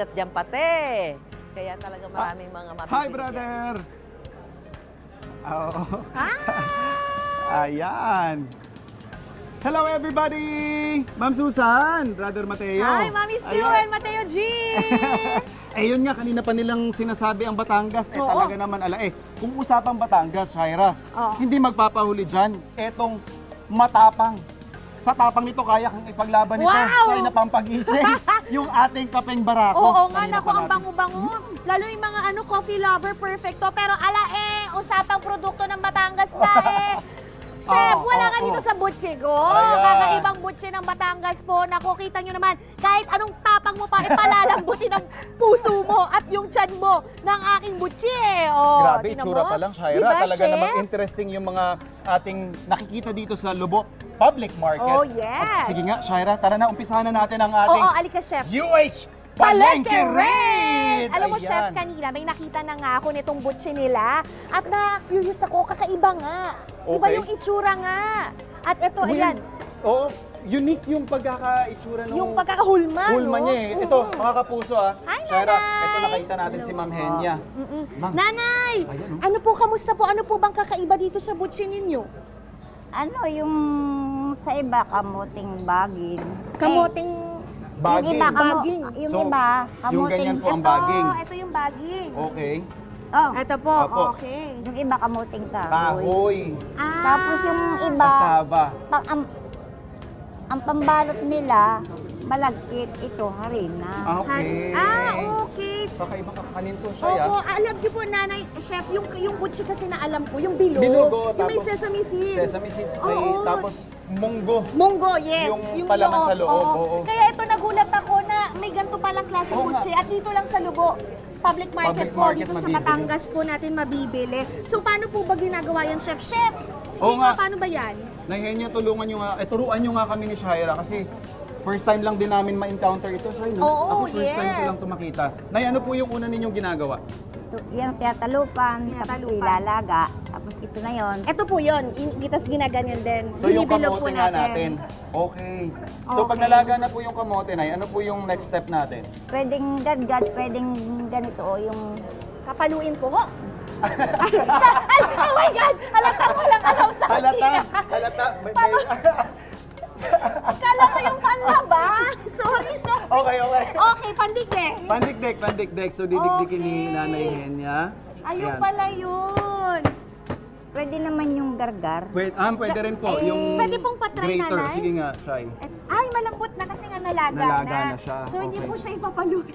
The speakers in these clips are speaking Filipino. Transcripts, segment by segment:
At dyan pati. Kaya talaga maraming mga mabibili. Hi, brother! Oh. Hi! Ayan. Hello, everybody! Ma'am Susan, Brother Mateo. Hi, Mami Sue Ayan. and Mateo G! Eh, yun nga, kanina pa nilang sinasabi ang Batangas. Eh, Oo. talaga naman, kung usapang Batangas, Shaira, Oo. hindi magpapahuli dyan. Etong matapang. Sa tapang nito, kaya kang ipaglaban nito. Wow! Kaya na pampagising yung ating kapeng barako. Oo nga, Kanina naku, pa ang natin. bango-bango. Lalo yung mga coffee lover, perfecto. Pero usapang produkto ng Batangas na Chef, wala nga dito sa Butchigo. Ayan. Kakaibang butchi ng Batangas po. Naku, kita nyo naman, kahit anong tapang mo pa, ipalalambutin ang puso mo at yung tiyan mo ng aking butchi Oh, Grabe, tingnan itsura mo. pa lang, Shaira. Diba, Talaga Chef? namang interesting yung mga ating nakikita dito sa Lubok Public Market. Oh, yes. At sige nga, Shaira, tara na, umpisahan na natin ang ating Oo, alika, Chef. UH Palengke Palengke Raid! Raid! Alam mo, Ayan. Chef, kanina may nakita na nga ako nitong butchi nila at na-curious ako, kakaiba nga. Iba Okay. yung itsura nga. At ito, Uy, ayan, Oo, unique yung pagkakaitsura nung yung pagkakahulma, hulma no? niya eh. Ito, mga kapuso Hi, Shaira, Nanay! ito nakita natin si Ma'am Henya. Ma'am. Nanay, Ayan, oh. ano po, kamusta po? Ano po bang kakaiba dito sa butchi ninyo? Ano yung sa iba kamuting baging. Kamoting... Baging. Yung iba Baging. yung So, iba yung kamuting. ganyan po ang baging. Ito yung baging. Okay. Oh, Ito po, Opo. okay. yung iba kamuting kahoy. Kahoy. Ah, Tapos yung iba Kasaba. ang pambalot nila malagkit, ito harina. Okay. Okay. Kakaiba kakanin to siya. Opo, alam niyo po, Nanay, Chef, yung butchi kasi na alam ko, yung bilog. Binugo, yung may tapos sesame seeds. Sesame seeds spray, Oo. tapos munggo. Munggo, yes. Yung palaman sa loob, oo. Kaya ito, nagulat ako na may ganito palang klaseng Oo nga. butchi at dito lang sa Lubo. Public market Public po, market dito sa mabibili. Batangas po natin mabibili. So, paano po ba ginagawa yan, Chef? Chef, sige Oo nga, nga. paano ba yan? Nahihenya, tulungan nyo nga, turuan nyo nga kami ni Shaira kasi first time lang din namin ma-encounter ito, Shai, no? Oo, Ako first time ko yes. lang ito makita. Nay, ano po yung una ninyong ginagawa? Yung tiyatalupan, tapos Tiyatalupan. ilalaga, tapos ito na yon. Ito po yun, itas ginaganyan din. So yung Binibilog kamote po nga natin. Okay. So pag Okay. nalaga na po yung kamote, Nay, ano po yung next step natin? Pwedeng gadgad, pwedeng ganito yung Kapaluin po ho. Ay, oh my God! Halata mo lang alam sa Halata! kusina. Halata! Kala ko yung panlaba. Sorry. Okay, okay. Okay, pandigdig. Pandikdek. So didikdikin ni Okay. Nanay Henya. Ayun Ayan. pala yun. pwede naman yung gargar. Pwede rin po. Yung Pwede pong patry, grater. Nanay? Sige nga, Shai. Ay, malambot na kasi nga nalaga, Nalaga na siya. So, hindi Okay. po siya ipapaluin.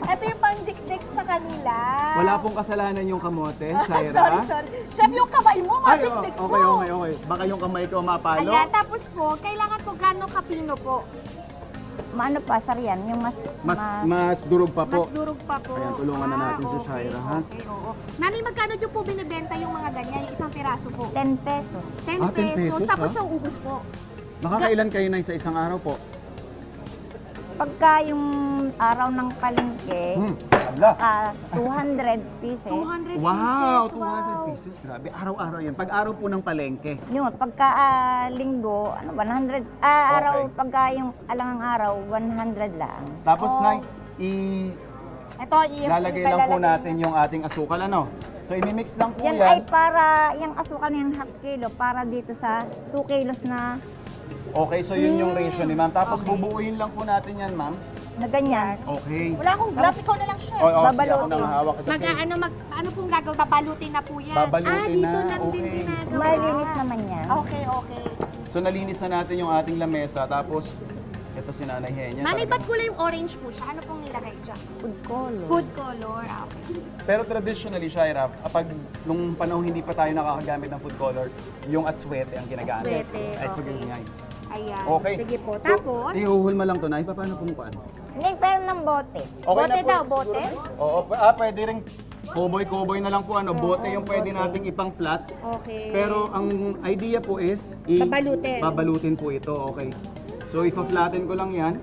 Ito yung pandikdik sa kanila. Wala pong kasalanan yung kamote, Shaira. sorry. Chef, yung kamay mo, Ay, madikdik po. okay. Baka yung kamay ko mapalo. Ayan, tapos po, kailangan po gano'ng kapino po. Maano pa, saryan, yung Mas durog pa po. Mas durog pa po. Ayan, tulungan na natin si Shaira, ha? Okay, oo. Nanay, magkano nyo po binibenta yung mga ganyan, yung isang piraso po? 10 pesos. 10 Ah, 10 pesos, tapos ha? sa ubos po. Nakakailan kayo na sa isang araw po? Pagka yung araw ng palengke, Ala. 200 pieces. 200 Wow, pieces. 200 pieces. Grabe. Araw-araw yan. Pag araw po ng palengke. Yun, pagka linggo, 100, araw, pagka yung alangang araw, 100 lang. Tapos, Oh. Nay, Ito, lalagay lang po natin yung ating asukal, ano? So, imimix lang po Yan yan. ay para, yung asukal na yung half kilo, para dito sa 2 kilos na Okay, so yun yung ratio ni ma'am. Tapos bubuuin lang po natin yan, ma'am. ganyan. Okay. Wala akong gloves, ikaw na lang, chef. Sige, ako Babalutin. na mahawak ito. Ano pong gagawin? Babalutin na po yan. Babalutin dito na, lang din okay. ginagawa. Malinis naman yan. Okay. So, nalinis na natin yung ating lamesa. Tapos, ito si Nanay Henya. Nanay, Talagang- ba't kulay yung orange po siya? Ano pong nilagay dyan? Food color. Food color. Okay. Pero traditionally, Shaira, kapag nung panahon hindi pa tayo nakakagamit ng food color, yung atswete ang ginagamit. Atswete, Ay, so okay. ganyan. Ayan. Okay. Sige po. So, Tapos, ihuhulma lang to, Nay. Paano pong paano? Hindi, pero ng bote. Okay Bote na po, daw, siguro. bote? Oo, pwede rin Cowboy na lang po, ano, bote yung pwede nating ipang flat. okay. Pero ang idea po is babalutin po ito, okay. So ipa-flatten ko lang 'yan.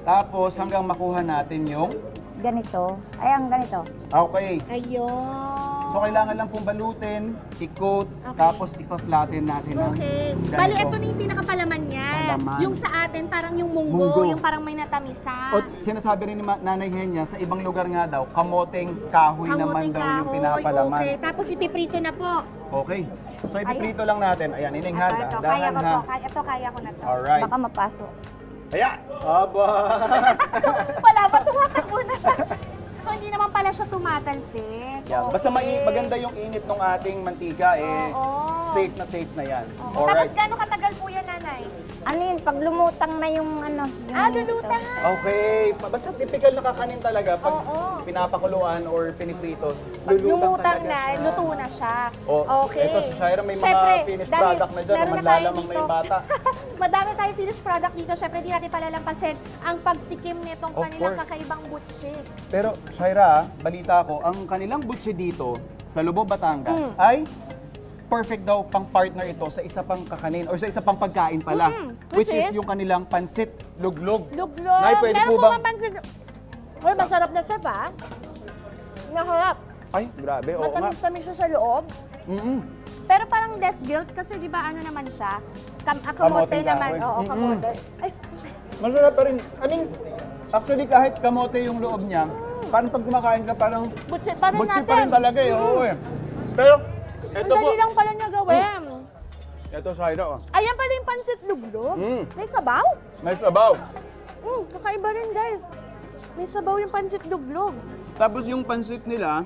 Tapos hanggang makuha natin yung Ganito. Ayan, ganito. okay. Ayun. So kailangan lang pong balutin, i-coat, tapos ipa-flatten natin ng Okay. ganito. Bali, ito na yung pinakapalaman niya. Palaman. Yung sa atin, parang yung munggo, Munggo. yung parang may natamisa. O sinasabi rin ni Nanay Henya, sa ibang lugar nga daw, kamoteng kahoy naman Kamuting daw yung kahoy. pinapalaman. Okay, tapos ipiprito na po. Okay. So ipiprito lang natin. Ayan, ininghan. Ito, Dahan ha. kaya ko na to. Alright. Baka mapasok. Ayan. Aba. Wala ba tumatakbo na? So, hindi naman pala siya tumatalsik. Yan. Basta maganda yung init ng ating mantika, Oo. safe na yan. Oo. Tapos gano'ng katagal po yan, nanay? Ano yun, pag lumutang na yung ano. Yung Lulutang. Okay. Basta typical na kakanin talaga. Pag Oo. pinapakuluan or piniprito, Pag talaga lumutang na, siya. luto na siya. Oh, Okay. Ito si Shaira, may mga Syempre, finished dahil product na dyan. meron na tayo Manlalamang na dito. yung bata. Madami tayong finished product dito. Syempre, di natin palalampasin ang pagtikim nitong Of kanilang course. kakaibang butchi. Pero Shaira, balita ko, ang kanilang butche dito sa Lubao, Batangas ay perfect daw pang partner ito sa isa pang kakanin or sa isa pang pagkain pala. Which Which is is? yung kanilang pansit luglog. Luglog. Nay, pwede Meron po po bang... bang pansin? Uy, masarap na siya pa. Naharap. Ay, grabe, oo nga. Matamis-tamis siya sa loob. Mm-mm. Pero parang less guilt kasi di ba ano naman siya? Kamote Kamote naman. kahoy. Oo, kamote. Ay, Masarap pa rin. I mean, actually kahit kamote yung loob niya, parang pag kumakain ka parang butchit pa rin butche natin. pa rin talaga eh. Oo eh. Pero, Ang ito po. dali lang pala niya gawin. Ito, Shaira, oh. Ayan pala yung pansit luglog. Mm. May sabaw? May sabaw. Kakaiba rin guys. May sabaw yung pansit luglog. Tapos yung pansit nila,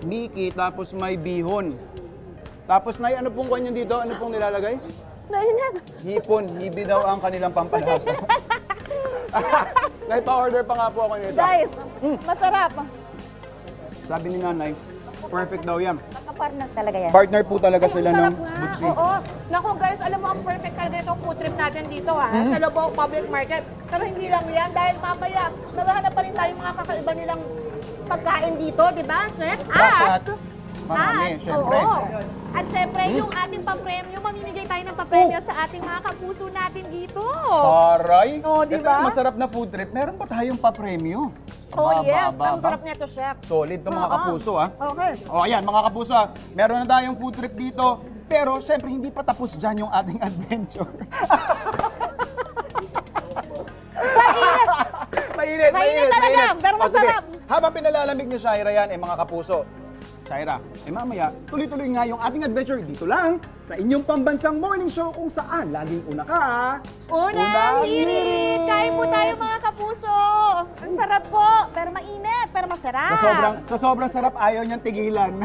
Miki, tapos may bihon. Tapos may ano pong kanyan dito? Ano pong nilalagay? Nainag. Hipon. Hibi daw ang kanilang pampalasa. Naipa-order pa nga po ako nito. Guys, masarap. Sabi ni nanay, perfect daw yan. Kapartner talaga yan. Partner po talaga sila ng Sarap nga. butchi. Oo. Naku guys, alam mo ang perfect talaga itong food trip natin dito sa Lubao Public Market. Pero hindi lang yan dahil mamaya naghahanap pa rin tayo mga kakaiba nilang pagkain dito, di ba, Chef? Dapat. Marami, syempre. Oo. At syempre, yung ating papremyo, mamimigay tayo ng papremyo sa ating mga kapuso natin dito. Taray! Oh, di Ito ba? yung masarap na food trip. Meron pa tayong pa-premyo. Oh yes, Aba, ang sarap nito, Chef. Solid to mga Oo. kapuso ha. Okay. O ayan mga kapuso ha. Meron na tayong food trip dito. Pero syempre hindi pa tapos dyan yung ating adventure. Mainit! Mainit talaga, pero O, sige. masarap. Habang pinalalamig ni Shaira yan, mga kapuso. Shaira, mamaya, tuloy-tuloy nga yung ating adventure dito lang sa inyong pambansang morning show kung saan laging una ka. Unang hirit! Kain po tayo mga kapuso! Ang sarap po, pero mainit, pero masarap. Sa sobrang sarap, ayaw niyang tigilan.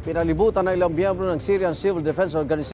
pinalibutan ng ilang miyembro ng Syrian Civil Defense Organization